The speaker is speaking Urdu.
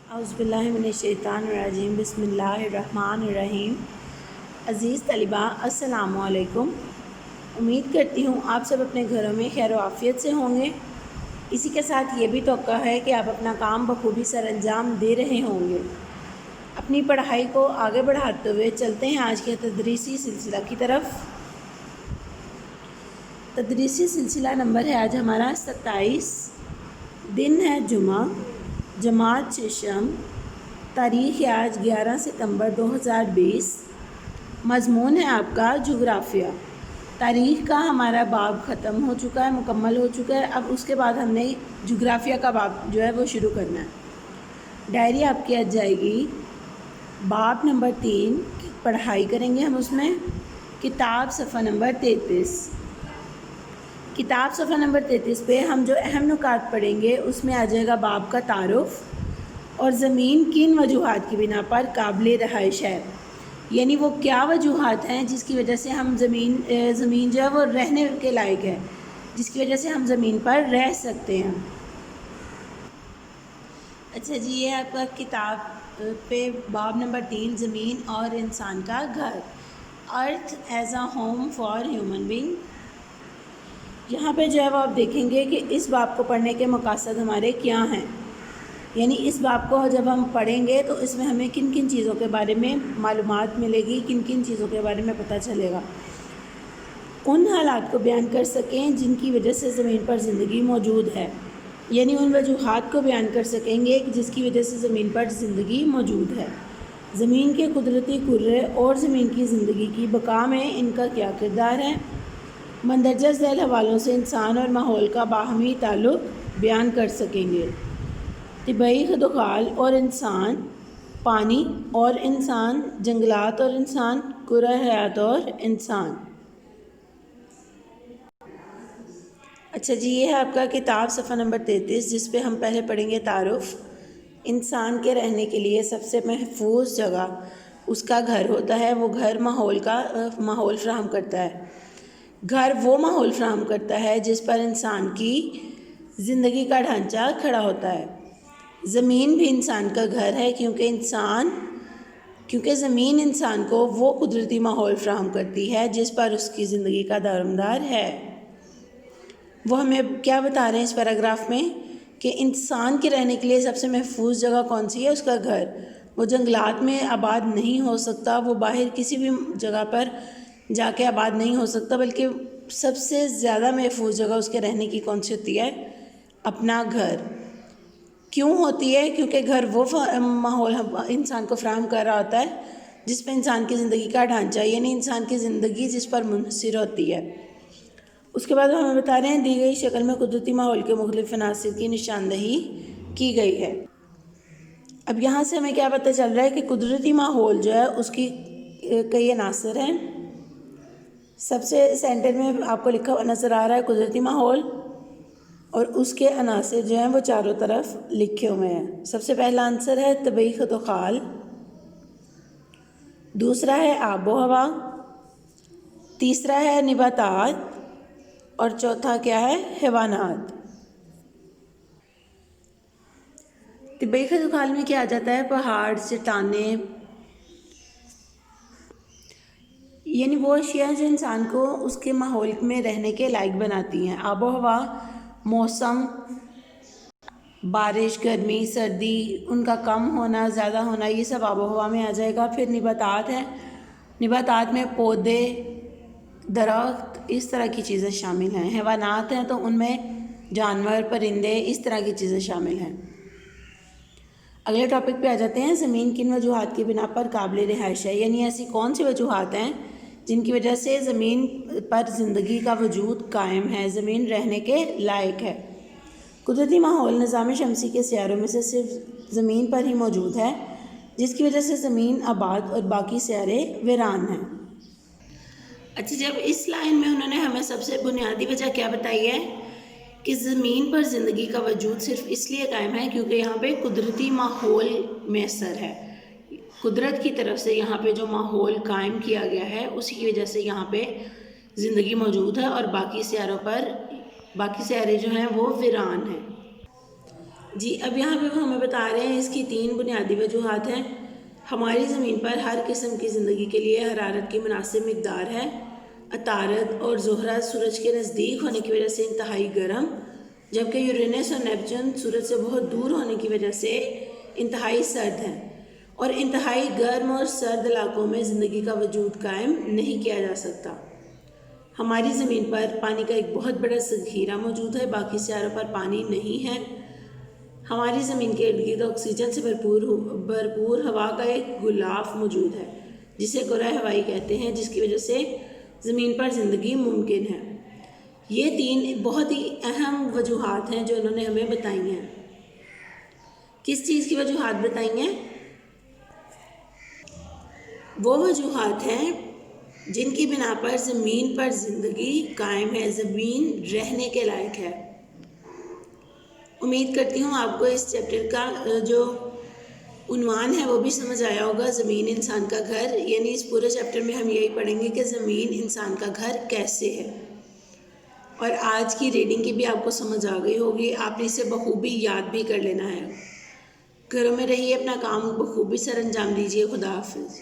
اعوذ باللہ من الشیطان الرجیم بسم اللہ الرحمن الرحیم۔ عزیز طلباء السلام علیکم۔ امید کرتی ہوں آپ سب اپنے گھروں میں خیر و عافیت سے ہوں گے۔ اسی کے ساتھ یہ بھی توقع ہے کہ آپ اپنا کام بخوبی سر انجام دے رہے ہوں گے۔ اپنی پڑھائی کو آگے بڑھاتے ہوئے چلتے ہیں آج کے تدریسی سلسلہ کی طرف۔ تدریسی سلسلہ نمبر ہے آج ہمارا 27۔ دن ہے جمعہ، جماعت ششم، تاریخ ہے آج 11 ستمبر 2020۔ مضمون ہے آپ کا جغرافیہ۔ تاریخ کا ہمارا باب ختم ہو چکا ہے، مکمل ہو چکا ہے۔ اب اس کے بعد ہم نے جغرافیہ کا باب جو ہے وہ شروع کرنا ہے۔ ڈائری آپ کی آج جائے گی باب نمبر 3 کی پڑھائی کریں گے ہم اس میں۔ کتاب صفحہ نمبر 33۔ کتاب صفحہ نمبر 33 پہ ہم جو اہم نکات پڑھیں گے اس میں آ جائے گا باب کا تعارف اور زمین کن وجوہات کی بنا پر قابل رہائش ہے، یعنی وہ کیا وجوہات ہیں جس کی وجہ سے ہم زمین جو ہے وہ رہنے کے لائق ہے، جس کی وجہ سے ہم زمین پر رہ سکتے ہیں۔ اچھا جی، یہ آپ کا کتاب پہ باب نمبر 3 زمین اور انسان کا گھر، ارتھ as a home for human being. یہاں پہ جو ہے وہ آپ دیکھیں گے کہ اس باب کو پڑھنے کے مقاصد ہمارے کیا ہیں، یعنی اس باب کو جب ہم پڑھیں گے تو اس میں ہمیں کن کن چیزوں کے بارے میں معلومات ملے گی، کن کن چیزوں کے بارے میں پتہ چلے گا۔ ان حالات کو بیان کر سکیں جن کی وجہ سے زمین پر زندگی موجود ہے، یعنی ان وجوہات کو بیان کر سکیں گے کہ جس کی وجہ سے زمین پر زندگی موجود ہے۔ زمین کے قدرتی کرے اور زمین کی زندگی کی بقا میں ان کا کیا کردار ہے۔ مندرجہ ذیل حوالوں سے انسان اور ماحول کا باہمی تعلق بیان کر سکیں گے۔ طبعی خدوخال اور انسان، پانی اور انسان، جنگلات اور انسان، کرۂ حیات اور انسان۔ اچھا جی، یہ ہے آپ کا کتاب صفحہ نمبر 33 جس پہ ہم پہلے پڑھیں گے تعارف۔ انسان کے رہنے کے لیے سب سے محفوظ جگہ اس کا گھر ہوتا ہے، وہ گھر ماحول فراہم کرتا ہے۔ گھر وہ ماحول فراہم کرتا ہے جس پر انسان کی زندگی کا ڈھانچہ کھڑا ہوتا ہے۔ زمین بھی انسان کا گھر ہے کیونکہ زمین انسان کو وہ قدرتی ماحول فراہم کرتی ہے جس پر اس کی زندگی کا دارومدار ہے۔ وہ ہمیں کیا بتا رہے ہیں اس پیراگراف میں کہ انسان کے رہنے کے لیے سب سے محفوظ جگہ کون سی ہے؟ اس کا گھر۔ وہ جنگلات میں آباد نہیں ہو سکتا، وہ باہر کسی بھی جگہ پر جا کے آباد نہیں ہو سکتا، بلکہ سب سے زیادہ محفوظ جگہ اس کے رہنے کی کون سی ہوتی ہے؟ اپنا گھر۔ کیوں ہوتی ہے؟ کیونکہ گھر وہ ماحول انسان کو فراہم کر رہا ہوتا ہے جس پہ انسان کی زندگی کا ڈھانچہ، یعنی انسان کی زندگی جس پر منحصر ہوتی ہے۔ اس کے بعد ہمیں بتا رہے ہیں دی گئی شکل میں قدرتی ماحول کے مختلف عناصر کی نشاندہی کی گئی ہے۔ اب یہاں سے ہمیں کیا پتہ چل رہا ہے کہ قدرتی ماحول جو ہے اس کی کئی عناصر ہیں۔ سب سے سینٹر میں آپ کو لکھا ہوا نظر آ رہا ہے قدرتی ماحول، اور اس کے عناصر جو ہیں وہ چاروں طرف لکھے ہوئے ہیں۔ سب سے پہلا عنصر ہے طبعی خدوخال، دوسرا ہے آب و ہوا، تیسرا ہے نباتات، اور چوتھا کیا ہے؟ حیوانات۔ طبعی خدوخال میں کیا آ جاتا ہے؟ پہاڑ، چٹانیں، یعنی وہ اشیاء جو انسان کو اس کے ماحول میں رہنے کے لائق بناتی ہیں۔ آب و ہوا، موسم، بارش، گرمی، سردی، ان کا کم ہونا، زیادہ ہونا، یہ سب آب و ہوا میں آ جائے گا۔ پھر نباتات ہیں، نباتات میں پودے، درخت، اس طرح کی چیزیں شامل ہیں۔ حیوانات ہیں تو ان میں جانور، پرندے، اس طرح کی چیزیں شامل ہیں۔ اگلے ٹاپک پہ آ جاتے ہیں، زمین کن وجوہات کی بنا پر قابل رہائش ہے، یعنی ایسی کون سی وجوہات ہیں جن کی وجہ سے زمین پر زندگی کا وجود قائم ہے، زمین رہنے کے لائق ہے۔ قدرتی ماحول نظام شمسی کے سیاروں میں سے صرف زمین پر ہی موجود ہے، جس کی وجہ سے زمین آباد اور باقی سیارے ویران ہیں۔ اچھا، جب اس لائن میں انہوں نے ہمیں سب سے بنیادی وجہ کیا بتائی ہے کہ زمین پر زندگی کا وجود صرف اس لیے قائم ہے کیونکہ یہاں پہ قدرتی ماحول میسر ہے۔ قدرت کی طرف سے یہاں پہ جو ماحول قائم کیا گیا ہے اسی کی وجہ سے یہاں پہ زندگی موجود ہے، اور باقی سیارے جو ہیں وہ ویران ہیں۔ جی اب یہاں پہ وہ ہمیں بتا رہے ہیں اس کی 3 بنیادی وجوہات ہیں۔ ہماری زمین پر ہر قسم کی زندگی کے لیے حرارت کی مناسب مقدار ہے۔ عطارد اور زہرہ سورج کے نزدیک ہونے کی وجہ سے انتہائی گرم، جبکہ یورینس اور نیپچون سورج سے بہت دور ہونے کی وجہ سے انتہائی سرد ہیں، اور انتہائی گرم اور سرد علاقوں میں زندگی کا وجود قائم نہیں کیا جا سکتا۔ ہماری زمین پر پانی کا ایک بہت بڑا ذخیرہ موجود ہے، باقی سیاروں پر پانی نہیں ہے۔ ہماری زمین کے ارد گرد آکسیجن سے بھرپور ہوا کا ایک غلاف موجود ہے جسے کرۂ ہوائی کہتے ہیں، جس کی وجہ سے زمین پر زندگی ممکن ہے۔ یہ 3 بہت ہی اہم وجوہات ہیں جو انہوں نے ہمیں بتائی ہیں۔ کس چیز کی وجوہات بتائی ہیں؟ وہ وجوہات ہیں جن کی بنا پر زمین پر زندگی قائم ہے، زمین رہنے کے لائق ہے۔ امید کرتی ہوں آپ کو اس چیپٹر کا جو عنوان ہے وہ بھی سمجھ آیا ہوگا، زمین انسان کا گھر، یعنی اس پورے چیپٹر میں ہم یہی پڑھیں گے کہ زمین انسان کا گھر کیسے ہے۔ اور آج کی ریڈنگ کی بھی آپ کو سمجھ آ گئی ہوگی، آپ نے اسے بخوبی یاد بھی کر لینا ہے۔ گھروں میں رہیے، اپنا کام بخوبی سر انجام دیجیے۔ خدا حافظ۔